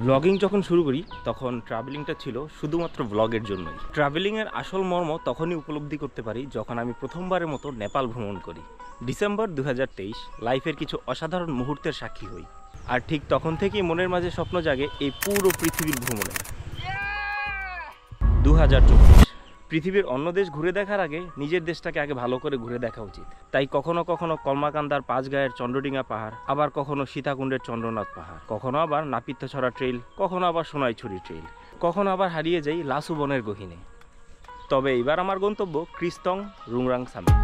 Blogging যখন শুরু করি তখন ট্রাভেলিংটা ছিল শুধুমাত্র ব্লগের জন্যই। ট্রাভেলিংয়ের আসল মর্ম তখনই উপলব্ধি করতে পারি যখন আমি প্রথমবারের মতো নেপাল ভ্রমণ করি। ডিসেম্বর 2023 লাইফের কিছু অসাধারণ মুহূর্তের সাক্ষী হই। আর ঠিক তখন থেকেই মনের মাঝে স্বপ্ন জাগে এই পুরো পৃথিবীর ভ্রমণে। 2024 পৃথিবীর অন্য দেশ ঘুরে দেখার আগে নিজের দেশটাকে আগে ভালো করে ঘুরে দেখা উচিত। তাই কখনো কখনো কলমাকান্দার পাঁচগাঁয়ের চন্দ্রডিঙ্গা পাহাড়, আবার কখনো সীতাকুণ্ডের চন্দ্রনাথ পাহাড়, কখনো আবার নাপিতছড়া ট্রেইল, কখনো আবার সোনাইছড়ি ট্রেইল, কখনো আবার হারিয়ে যাই লাসু বনের গহীনে। তবে এবার আমার গন্তব্য ক্রিস্তং রুংরাং সামিট।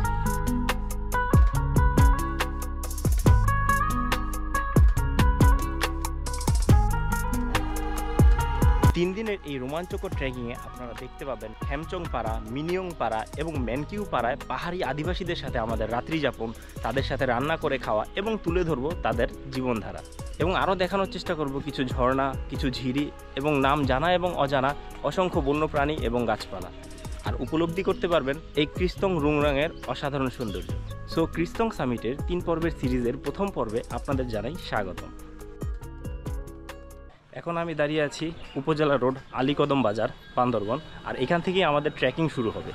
3 দিনের এই রোমাঞ্চকর ট্রেকিংয়ে আপনারা দেখতে পাবেন খেমচং পাড়া, মিনিয়ং পাড়া এবং ম্যানকিউ পাড়ায় পাহাড়ি আদিবাসীদের সাথে আমাদের রাত্রি যাপন, তাদের সাথে রান্না করে খাওয়া এবং তুলে ধরবো তাদের জীবনধারা। এবং আরও দেখানোর চেষ্টা করব কিছু ঝর্ণা, কিছু ঝিরি এবং নাম জানা এবং অজানা অসংখ্য বন্যপ্রাণী এবং গাছপালা। আর উপলব্ধি করতে পারবেন এই ক্রিস্তং রুংরাংয়ের অসাধারণ সৌন্দর্য। সো ক্রিস্তং সামিটের 3 পর্বের সিরিজের প্রথম পর্বে আপনাদের জানাই স্বাগতম। এখন আমি দাঁড়িয়ে আছি উপজেলা রোড আলীকদম বাজার, বান্দরবন। আর এখান থেকেই আমাদের ট্রেকিং শুরু হবে।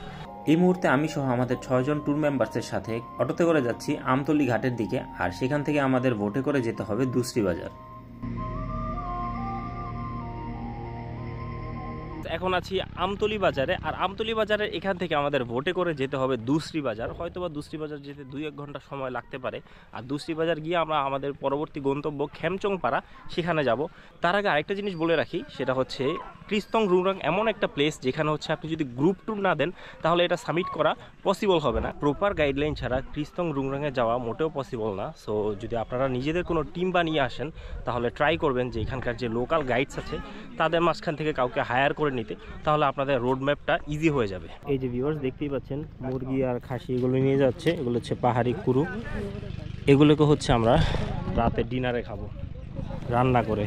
এই মুহূর্তে আমি সহ আমাদের 6 জন ট্যুর মেম্বার্সের সাথে অটোতে করে যাচ্ছি আমতলী ঘাটের দিকে। আর সেখান থেকে আমাদের বোটে করে যেতে হবে দুসরি বাজার। এখন আছি আমতলী বাজারে। আর আমতলী বাজারের এখান থেকে আমাদের বোটে করে যেতে হবে দুসরি বাজার। হয়তোবা দুসরি বাজার যেতে 2-1 ঘন্টা সময় লাগতে পারে। আর দুসরি বাজার গিয়ে আমরা আমাদের পরবর্তী গন্তব্য খেমচং পাড়া, সেখানে যাব। তার আগে আরেকটা জিনিস বলে রাখি, সেটা হচ্ছে ক্রিস্তং রুংরাং এমন একটা প্লেস যেখানে হচ্ছে আপনি যদি গ্রুপ ট্যুর না দেন তাহলে এটা সামিট করা পসিবল হবে না। প্রপার গাইডলাইন ছাড়া ক্রিস্তং রুংরাংয়ে যাওয়া মোটেও পসিবল না। সো যদি আপনারা নিজেদের কোনো টিম বানিয়ে আসেন তাহলে ট্রাই করবেন যে এখানকার যে লোকাল গাইডস আছে তাদের মাঝখান থেকে কাউকে হায়ার করে নিতে, তাহলে আপনাদের রোড ম্যাপটা ইজি হয়ে যাবে। এই যে ভিউয়ার্স দেখতেই পাচ্ছেন মুরগি আর খাসি এগুলো নিয়ে যাচ্ছে। এগুলো হচ্ছে পাহাড়ি কুরু। এগুলোকে হচ্ছে আমরা রাতে ডিনারে খাবো রান্না করে।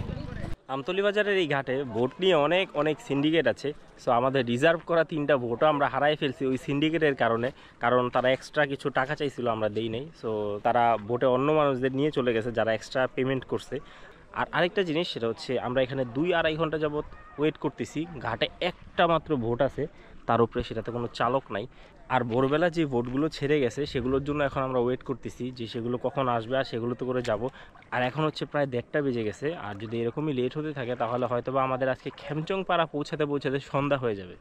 আমতলী বাজারের এই ঘাটে বোট নিয়ে অনেক সিন্ডিকেট আছে। সো আমাদের রিজার্ভ করা 3টা বোটও আমরা হারাই ফেলছি ওই সিন্ডিকেটের কারণে। কারণ তারা এক্সট্রা কিছু টাকা চাইছিল, আমরা দেই নাই। সো তারা বোটে অন্য মানুষদের নিয়ে চলে গেছে যারা এক্সট্রা পেমেন্ট করছে। আর আরেকটা জিনিস, সেটা হচ্ছে আমরা এখানে 2-2.5 ঘন্টা যাবত ওয়েট করতেছি। ঘাটে একটা মাত্র বোট আছে, তার উপরে সেটাতে কোনো চালক নাই। আর ভোরবেলা যে বোটগুলো ছেড়ে গেছে সেগুলোর জন্য এখন আমরা ওয়েট করতেছি যে সেগুলো কখন আসবে আর সেগুলোতে করে যাব। আর এখন হচ্ছে প্রায় 1:30টা বেজে গেছে। আর যদি এরকমই লেট হতে থাকে তাহলে হয়তোবা আমাদের আজকে খেমচং পাড়া পৌঁছাতে সন্ধ্যা হয়ে যাবে।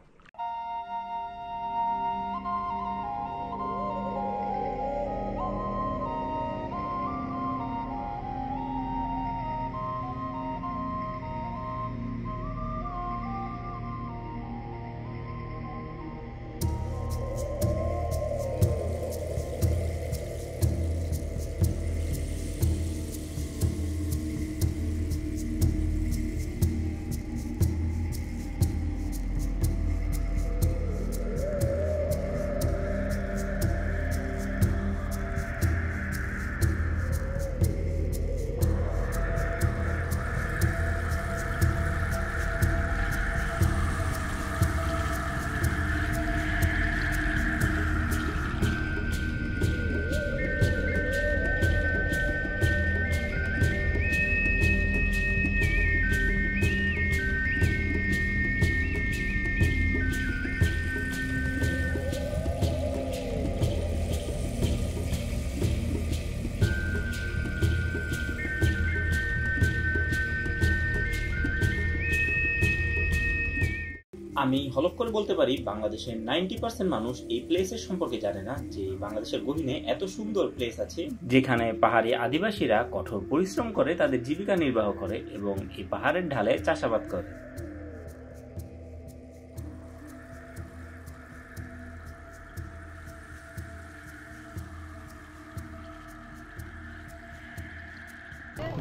আমি হলফ করে বলতে পারি বাংলাদেশের 90% মানুষ এই প্লেসের সম্পর্কে জানে না যে বাংলাদেশের গহীনে এত সুন্দর প্লেস আছে যেখানে পাহাড়ি আদিবাসীরা কঠোর পরিশ্রম করে তাদের জীবিকা নির্বাহ করে এবং এই পাহাড়ের ঢালে চাষাবাদ করে।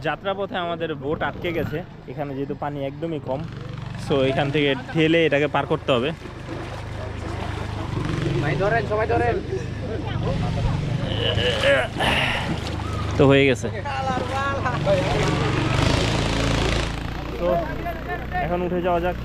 যাত্রাপথে আমাদের বোট আটকে গেছে এখানে, যেহেতু পানি একদমই কম। সো এখান থেকে ঠেলে এটাকে পার করতে হবে। তো হয়ে গেছে। তো এখন উঠে যাওয়া যাক।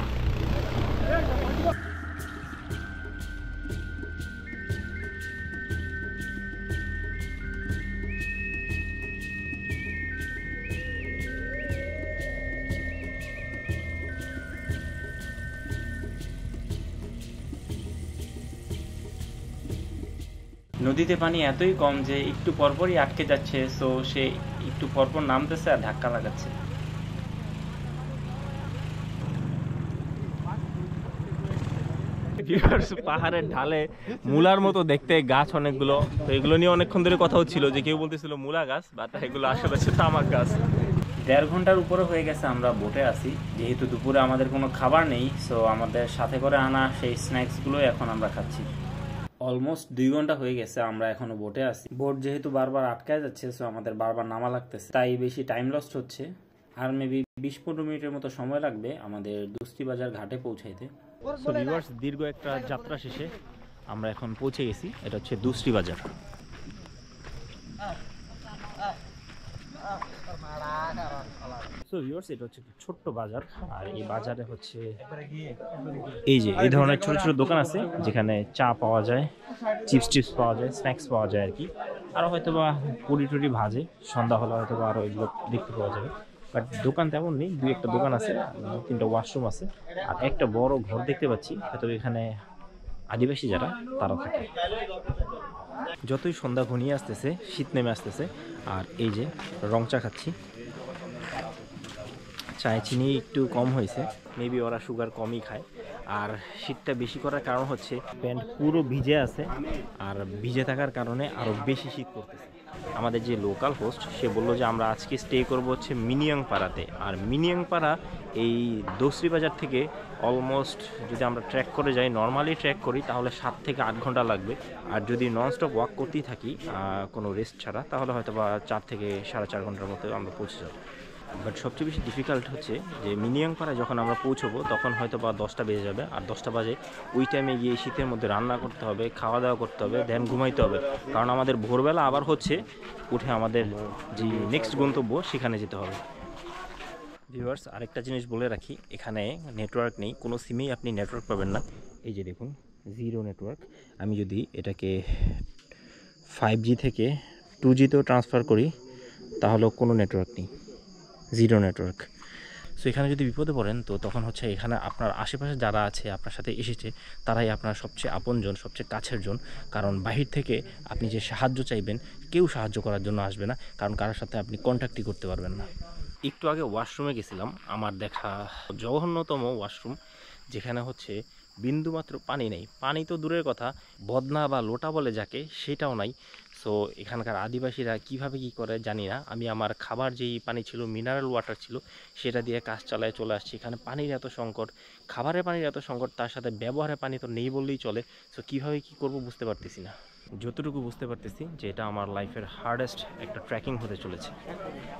নদীতে পানি এতই কম যে একটু পরপরই আটকে যাচ্ছে, সো সে একটু পরপর নামতেছে আর ধাক্কা লাগাচ্ছে। পাহাড়ের ঢালে মূলার মতো দেখতে গাছ অনেকগুলো, তো এগুলো নিয়ে অনেকক্ষণ ধরে কথা হচ্ছিল যে কেউ বলতেছিল মূলা গাছ, বাট এগুলো আসলে হচ্ছে তামাক গাছ। 1.5 ঘন্টার উপরে হয়ে গেছে আমরা বোটে আছি। যেহেতু দুপুরে আমাদের কোনো খাবার নেই, সো আমাদের সাথে করে আনা সেই স্ন্যাক্সগুলোই এখন আমরা খাচ্ছি। অলমোস্ট 2 ঘন্টা হয়ে গেছে আমরা এখনো বোটে আছি। বোট যেহেতু বারবার আটকায় যাচ্ছে, সো আমাদের বারবার নামা লাগতেছে, তাই বেশি টাইম লস্ট হচ্ছে। আর মেবি 20-15 মিনিটের মতো সময় লাগবে আমাদের দুস্তি বাজার ঘাটে পৌঁছাইতে। সো ভিউয়ার্স, দীর্ঘ একটা যাত্রা শেষে আমরা এখন পৌঁছে গেছি। এটা হচ্ছে দুস্রি বাজার। সো ভিউয়ার্স, এটা হচ্ছে ছোট্ট বাজার, আর এই বাজারে হচ্ছে এই যে এই ধরনের ছোট ছোট দোকান আছে যেখানে চা পাওয়া যায়, চিপস টিপস পাওয়া যায়, স্ন্যাক্স পাওয়া যায় আর কি। আরও হয়তো বা পুরি টুরি ভাজে, সন্ধ্যা হলে হয়তো বা আরও এগুলো দেখতে পাওয়া যাবে। বাট দোকান তেমন নেই, 2-1টা দোকান আছে, 3টা ওয়াশরুম আছে, আর একটা বড় ঘর দেখতে পাচ্ছি, হয়তো এখানে আদিবাসী যারা তারা থাকে। যতই সন্ধ্যা ঘনিয়ে আসতেছে, শীত নেমে আসতেছে, আর এই যে রং চা খাচ্ছি। চায়ে চিনি একটু কম হয়েছে, মেবি ওরা সুগার কমই খায়। আর শীতটা বেশি করার কারণ হচ্ছে প্যান্ট পুরো ভিজে আছে, আর ভিজে থাকার কারণে আরও বেশি শীত করতেছে। আমাদের যে লোকাল হোস্ট সে বললো যে আমরা আজকে স্টে করবো হচ্ছে মিনিয়াংপাড়াতে। আর মিনিয়াংপাড়া এই দোসরি বাজার থেকে অলমোস্ট যদি আমরা ট্র্যাক করে যাই, নর্মালি ট্র্যাক করি, তাহলে 7 থেকে 8 ঘন্টা লাগবে। আর যদি ননস্টপ ওয়াক করতেই থাকি কোনো রেস্ট ছাড়া, তাহলে হয়তো বা 4 থেকে 4.5 ঘন্টার মতো আমরা পৌঁছে যাবো। বাট সবচেয়ে বেশি ডিফিকাল্ট হচ্ছে যে মিনিয়াংপাড়ায় যখন আমরা পৌঁছবো তখন হয়তো বা 10টা বেজে যাবে, আর 10টা বাজে ওই টাইমে গিয়ে শীতের মধ্যে রান্না করতে হবে, খাওয়া দাওয়া করতে হবে, দেন ঘুমাইতে হবে, কারণ আমাদের ভোরবেলা আবার হচ্ছে উঠে আমাদের যে নেক্সট গন্তব্য সেখানে যেতে হবে। ভিউয়ার্স, আরেকটা জিনিস বলে রাখি, এখানে নেটওয়ার্ক নেই, কোনো সিমেই আপনি নেটওয়ার্ক পাবেন না। এই যে দেখুন, 0 নেটওয়ার্ক। আমি যদি এটাকে 5G থেকে 2Gতেও ট্রান্সফার করি তাহলেও কোনো নেটওয়ার্ক নেই, 0 নেটওয়ার্ক। সো এখানে যদি বিপদে পড়েন, তো তখন হচ্ছে এখানে আপনার আশেপাশে যারা আছে, আপনার সাথে এসেছে, তারাই আপনার সবচেয়ে আপনজন, সবচেয়ে কাছের জন। কারণ বাহির থেকে আপনি যে সাহায্য চাইবেন, কেউ সাহায্য করার জন্য আসবে না, কারণ কারোর সাথে আপনি কন্ট্যাক্টই করতে পারবেন না। একটু আগে ওয়াশরুমে গেছিলাম, আমার দেখা জঘন্যতম ওয়াশরুম, যেখানে হচ্ছে বিন্দুমাত্র পানি নেই। পানি তো দূরের কথা, বদনা বা লোটা বলে যাকে, সেটাও নাই। সো এখানকার আদিবাসীরা কিভাবে কি করে জানি না। আমি আমার খাবার যেই পানি ছিল, মিনারেল ওয়াটার ছিল, সেটা দিয়ে কাজ চালায় চলে আসছি। এখানে পানির এত সংকট, খাবারের পানির এত সংকট, তার সাথে ব্যবহারের পানি তো নেই বললেই চলে। সো কীভাবে কী করব বুঝতে পারতেছি না। যতটুকু বুঝতে পারতেছি যে এটা আমার লাইফের হার্ডেস্ট একটা ট্রেকিং হতে চলেছে।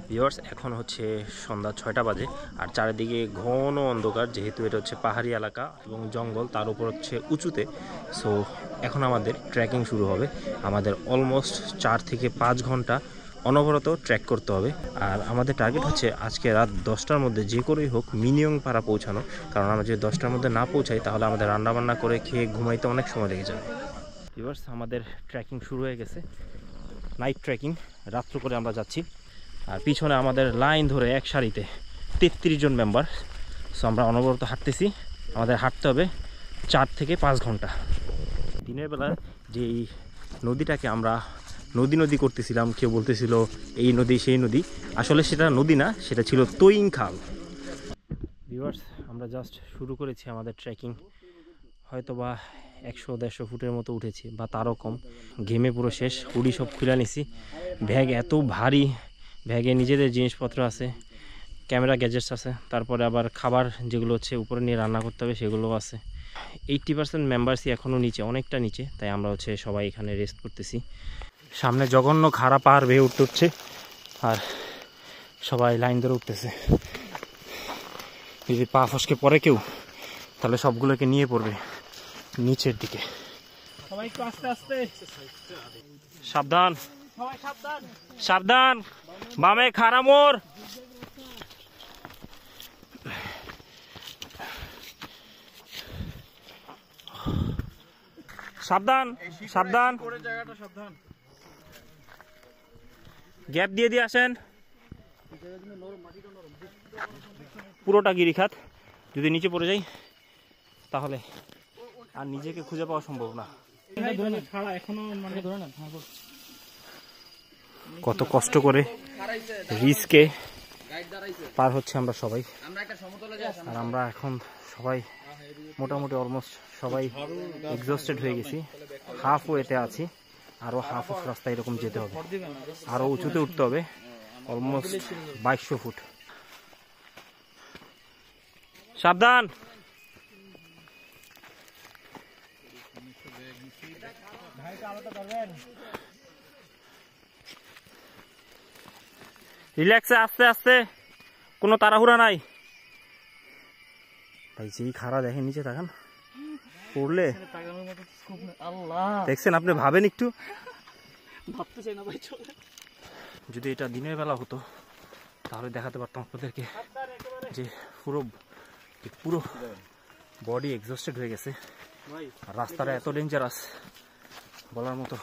ভিউয়ার্স, এখন হচ্ছে সন্ধ্যা 6টা বাজে, আর চারিদিকে ঘন অন্ধকার, যেহেতু এটা হচ্ছে পাহাড়ি এলাকা এবং জঙ্গল, তার উপর হচ্ছে উঁচুতে। সো এখন আমাদের ট্রেকিং শুরু হবে। আমাদের অলমোস্ট 4 থেকে 5 ঘন্টা অনবরত ট্র্যাক করতে হবে। আর আমাদের টার্গেট হচ্ছে আজকে রাত 10টার মধ্যে যে করেই হোক মিনিয়াংপাড়া পৌঁছানো, কারণ আমরা যদি 10টার মধ্যে না পৌঁছাই তাহলে আমাদের রান্নাবান্না করে খেয়ে ঘুমাইতে অনেক সময় লেগে যাবে। ভিউয়ার্স, আমাদের ট্রেকিং শুরু হয়ে গেছে, নাইট ট্রেকিং, রাত্র করে আমরা যাচ্ছি। আর পিছনে আমাদের লাইন ধরে এক সারিতে 33 জন মেম্বার। সো আমরা অনবরত হাঁটতেছি, আমাদের হাঁটতে হবে 4 থেকে 5 ঘন্টা। দিনের বেলা যেই নদীটাকে আমরা নদী নদী করতেছিলাম, কেউ বলতেছিল এই নদী সেই নদী, আসলে সেটা নদী না, সেটা ছিল তৈং খাল। ভিউয়ার্স, আমরা জাস্ট শুরু করেছি আমাদের ট্রেকিং, হয়তো বা 100-150 ফুটের মতো উঠেছি বা তারও কম। ঘেমে পুরো শেষ, হুডি সব খুলে নিছি, ব্যাগ এত ভারী, ব্যাগে নিজেদের জিনিসপত্র আছে, ক্যামেরা গ্যাজেটস আছে, তারপরে আবার খাবার যেগুলো হচ্ছে উপরে নিয়ে রান্না করতে হবে সেগুলোও আছে। 80% মেম্বার্সই এখনও নিচে, অনেকটা নিচে, তাই আমরা হচ্ছে সবাই এখানে রেস্ট করতেছি। সামনে জঘন্য খাড়া পাহাড় বেয়ে উঠছে, আর সবাই লাইন ধরে উঠতেছে। যদি পা ফসকে পড়ে কেউ, তাহলে সবগুলোকে নিয়ে পড়বে নিচের দিকে। সবাই একটু আস্তে আস্তে, সাবধান, সাবধান, বামে খাড়া মোড়। সাবধান, সাবধান, গ্যাপ দিয়ে দিয়ে আসেন। পুরোটা গিরিখাত, যদি নিচে পড়ে যাই তাহলে আর নিজেকে খুঁজে পাওয়া সম্ভব না। কত কষ্ট করে রিস্কে পার হচ্ছে আমরা সবাই, আর আমরা এখন সবাই মোটামুটি অলমোস্ট সবাই এক্সস্টেড হয়ে গেছি, হাফ ওয়েতে আছি, আরো হাফ অফ রাস্তা এরকম যেতে হবে, আরো উঁচুতে উঠতে হবে, অলমোস্ট 2200 ফুট। সাবধান। রিল্যাক্সে, আস্তে আস্তে, কোনো তাড়াহুড়া নাই ভাই। যেই খাড়া দেখেন, নিচে তাকান, পড়লে দেখছেন আপনি, ভাবেন একটু। যদি এটা দিনের বেলা হতো তাহলে দেখাতে পারতাম আপনাদেরকে যে পুরো বডি এক্সস্টেড হয়ে গেছে, আর রাস্তাটা এত ডেঞ্জারাস বলার মতো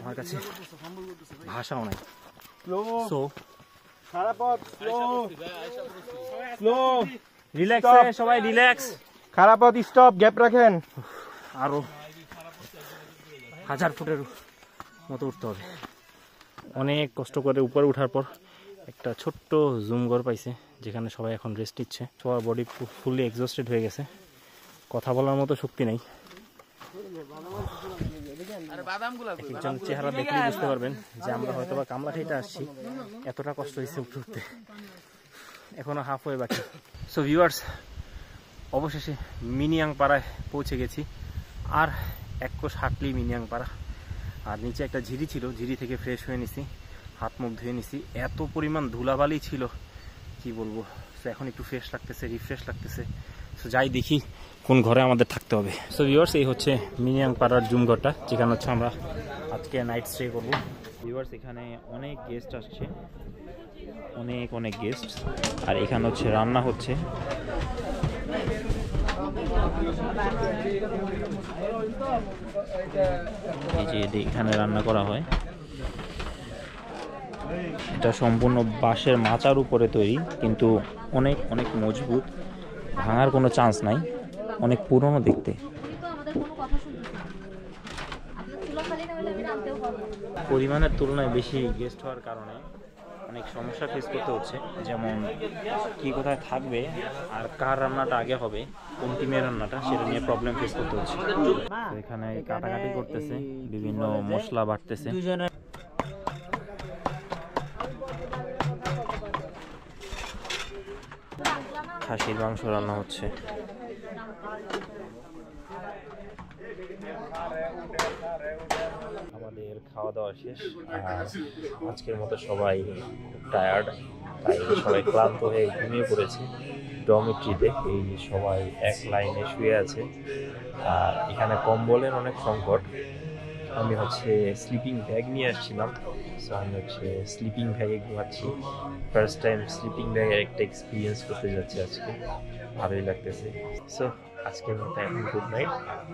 আমার কাছে ভাষাও নাই। সো রিল্যাক্স, সবাই রিল্যাক্স, খারাপ পথ, স্টপ, গ্যাপ রাখেন। আরো 1000 ফুটের মতো উঠতে হবে। অনেক কষ্ট করে উপরে ওঠার পর একটা ছোট্ট জুম ঘর পাইছে, যেখানে সবাই এখন রেস্ট নিচ্ছে। সবার বডি ফুললি এক্সস্টেড হয়ে গেছে, কথা বলার মতো শক্তি নেই। একজন চেহারা দেখলে বুঝতে পারবেন যে আমরা হয়তো বা কামলাঠিতে আসছি, এতটা কষ্ট হয়েছে উঠতে উঠতে, এখনো হাফ হয়ে বাকি। সো ভিউয়ার্স, অবশেষে মিনিয়াং পাড়ায় পৌঁছে গেছি, আর এক কোষ হাঁটলেই মিনিয়াং পাড়া। আর নিচে একটা ঝিরি ছিল, ঝিরি থেকে ফ্রেশ হয়ে নিছি, হাত মুখ ধুয়ে নিছি। এত পরিমাণ ধুলাবালি ছিল কি বলবো। সো এখন একটু ফ্রেশ লাগতেছে, রিফ্রেশ লাগতেছে। সো যাই দেখি কোন ঘরে আমাদের থাকতে হবে। সো ভিউয়ার্স, এই হচ্ছে মিনিয়াং পাড়ার জুম ঘরটা, যেখানে হচ্ছে আমরা আজকে নাইট স্টে করবো। ভিউয়ার্স, এখানে অনেক গেস্ট আসছে, অনেক গেস্ট, আর এখানে হচ্ছে রান্না হচ্ছে। এই যে এখানে রান্না করা হয়, এটা সম্পূর্ণ বাঁশের মাচার উপরে তৈরি, কিন্তু অনেক মজবুত, ভাঙার কোনো চান্স নাই, অনেক পুরনো দেখতে। পরিমাণের তুলনায় বেশি গেস্ট হওয়ার কারণে অনেক সমস্যা ফেস করতে হচ্ছে, যেমন কি কোথায় থাকবে আর কার রান্নাটা আগে হবে, কোন টিমের রান্নাটা, সেটা নিয়ে প্রবলেম ফেস করতে হচ্ছে। এখানে কাটাকাটি করতেছে, বিভিন্ন মশলা বাটতেছে। খাসির মাংস রান্না হচ্ছে। আমাদের খাওয়া দাওয়া শেষ, আর আজকের মতো সবাই টায়ার্ড, তাই সবাই ক্লান্ত হয়ে ঘুমিয়ে পড়েছে ডরমিটরিতে। এই সবাই এক লাইনে শুয়ে আছে, আর এখানে কম্বলের অনেক সংকট। আমি হচ্ছে স্লিপিং ব্যাগ নিয়ে আসছিলাম, সো আমি হচ্ছে স্লিপিং ব্যাগে ঘুমাচ্ছি। ফার্স্ট টাইম স্লিপিং ব্যাগের একটা এক্সপিরিয়েন্স করতে যাচ্ছি আজকে, ভালোই লাগতেছে। সো আজকের মতো এখন গুড নাইট,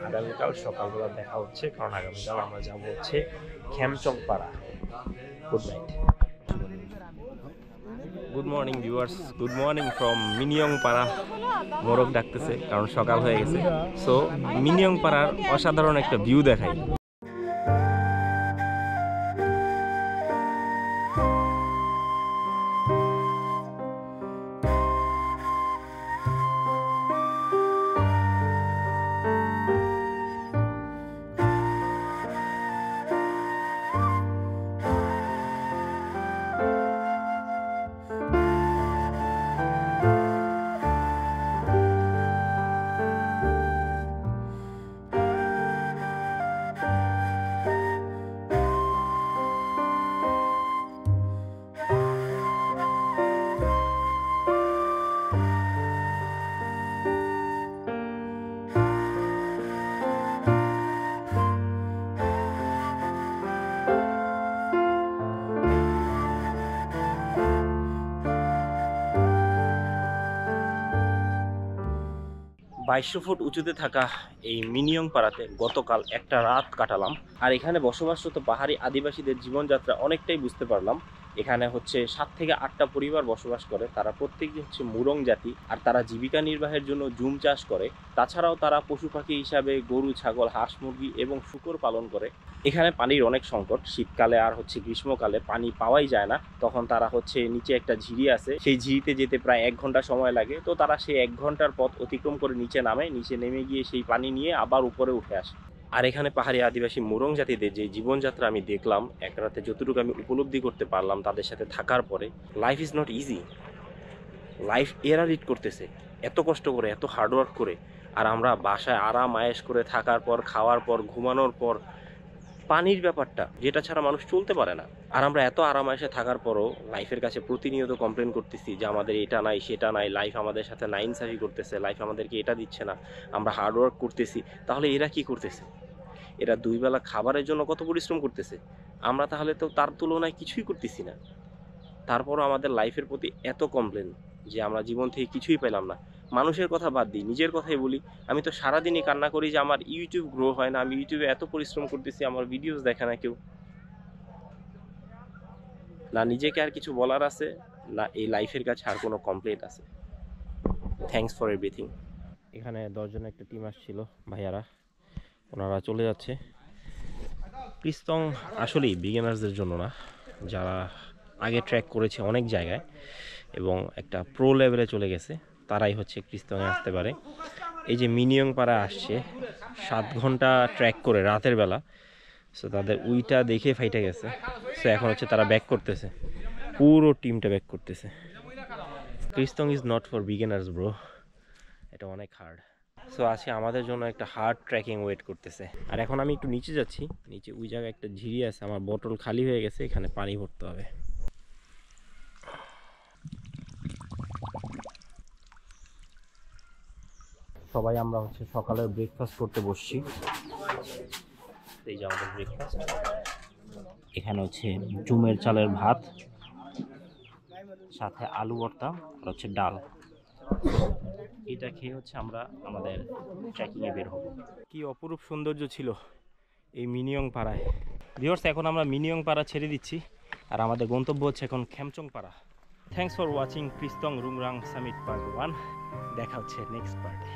আগামীকাল সকালবেলা দেখা হচ্ছে, কারণ আগামীকাল আমরা যাবো হচ্ছে খেমচং পাড়া। Good night. Good morning viewers, good morning from Miniyong পাড়া। মোরগ ডাকতেছে কারণ সকাল হয়ে গেছে। সো মিনিয়ং পাড়ার অসাধারণ একটা ভিউ দেখাই। বাইশশো ফুট উঁচুতে থাকা এই মিনিয়ং পাড়াতে গতকাল একটা রাত কাটালাম, আর এখানে বসবাসরত পাহাড়ি আদিবাসীদের জীবনযাত্রা অনেকটাই বুঝতে পারলাম। এখানে হচ্ছে 7 থেকে 8টা পরিবার বসবাস করে। তারা প্রত্যেকটি হচ্ছে মুরং জাতি, আর তারা জীবিকা নির্বাহের জন্য জুম চাষ করে। তাছাড়াও তারা পশু পাখি হিসাবে গরু, ছাগল, হাঁস, মুরগি এবং শূকর পালন করে। এখানে পানির অনেক সংকট, শীতকালে আর হচ্ছে গ্রীষ্মকালে পানি পাওয়াই যায় না। তখন তারা হচ্ছে নিচে একটা ঝিরি আছে, সেই ঝিরিতে যেতে প্রায় 1 ঘন্টা সময় লাগে। তো তারা সেই 1 ঘন্টার পথ অতিক্রম করে নিচে নামে, নিচে নেমে গিয়ে সেই পানি নিয়ে আবার উপরে উঠে আসে। আর এখানে পাহাড়ি আদিবাসী মুরং জাতিদের যে জীবনযাত্রা আমি দেখলাম এক রাতে, যতটুকু আমি উপলব্ধি করতে পারলাম তাদের সাথে থাকার পরে, life is not easy. Life এরা লিড করতেছে এত কষ্ট করে, এত হার্ডওয়ার্ক করে, আর আমরা বাসায় আরাম আয়েশ করে থাকার পর, খাওয়ার পর, ঘুমানোর পর পানির ব্যাপারটা যেটা ছাড়া মানুষ চলতে পারে না। আর আমরা এত আরাম আয়েশে থাকার পরও লাইফের কাছে প্রতিনিয়ত কমপ্লেন করতেছি যে আমাদের এটা নাই, সেটা নাই, লাইফ আমাদের সাথে নাইনসাফি করতেছে, লাইফ আমাদেরকে এটা দিচ্ছে না, আমরা হার্ডওয়ার্ক করতেছি। তাহলে এরা কি করতেছে? এরা 2 বেলা খাবারের জন্য কত পরিশ্রম করতেছে, আমরা তাহলে তো তার তুলনায় কিছুই করতেছি না। তারপরও আমাদের লাইফের প্রতি এত কমপ্লেন যে আমরা জীবন থেকে কিছুই পেলাম না। মানুষের কথা বাদ দিই, নিজের কথাই বলি। আমি তো সারাদিনই কান্না করি যে আমার ইউটিউব গ্রো হয় না, আমি ইউটিউবে এত পরিশ্রম করতেছি, আমার ভিডিওস দেখে না কেউ। না নিজেকে আর কিছু বলার আছে, না এই লাইফের কাছে আর কোনো কমপ্লেন্ট আছে। Thanks for everything. এখানে 10 জনের একটা টিম আসছিল, ভাইয়ারা, ওনারা চলে যাচ্ছে। ক্রিস্তং আসলেই বিগিনার্সদের জন্য না, যারা আগে ট্র্যাক করেছে অনেক জায়গায় এবং একটা প্রো লেভেলে চলে গেছে, তারাই হচ্ছে ক্রিস্তংয়ে আসতে পারে। এই যে মিনিয়ং পাড়া আসছে 7 ঘন্টা ট্র্যাক করে রাতের বেলা, সো তাদের উইটা দেখে ফাইটে গেছে। সো এখন হচ্ছে তারা ব্যাক করতেছে, পুরো টিমটা ব্যাক করতেছে। Kristong is not for beginners bro, এটা অনেক হার্ড। সো আজকে আমাদের জন্য একটা হার্ড ট্রেকিং ওয়েট করতেছে। আর এখন আমি একটু নিচে যাচ্ছি, নিচে ওই জায়গায় একটা ঝিরি আছে, আমার বোতল খালি হয়ে গেছে, এখানে পানি ভরতে হবে। সবাই আমরা হচ্ছে সকালের ব্রেকফাস্ট করতে বসছি। এই যে আমাদের ব্রেকফাস্ট, এখানে হচ্ছে জুমের চালের ভাত, সাথে আলু ভর্তা আর হচ্ছে ডাল। এটা খেয়ে হচ্ছে আমরা আমাদের ট্রেকিংয়ে বের হব। কি অপরূপ সৌন্দর্য ছিল এই মিনিয়ং পাড়ায়। ভিউয়ার্স, এখন আমরা মিনিয়ং পাড়া ছেড়ে দিচ্ছি, আর আমাদের গন্তব্য হচ্ছে এখন খেমচং পাড়া। Thanks for watching Kristong Rungrang summit part 1। দেখা হচ্ছে নেক্সট পার্টে।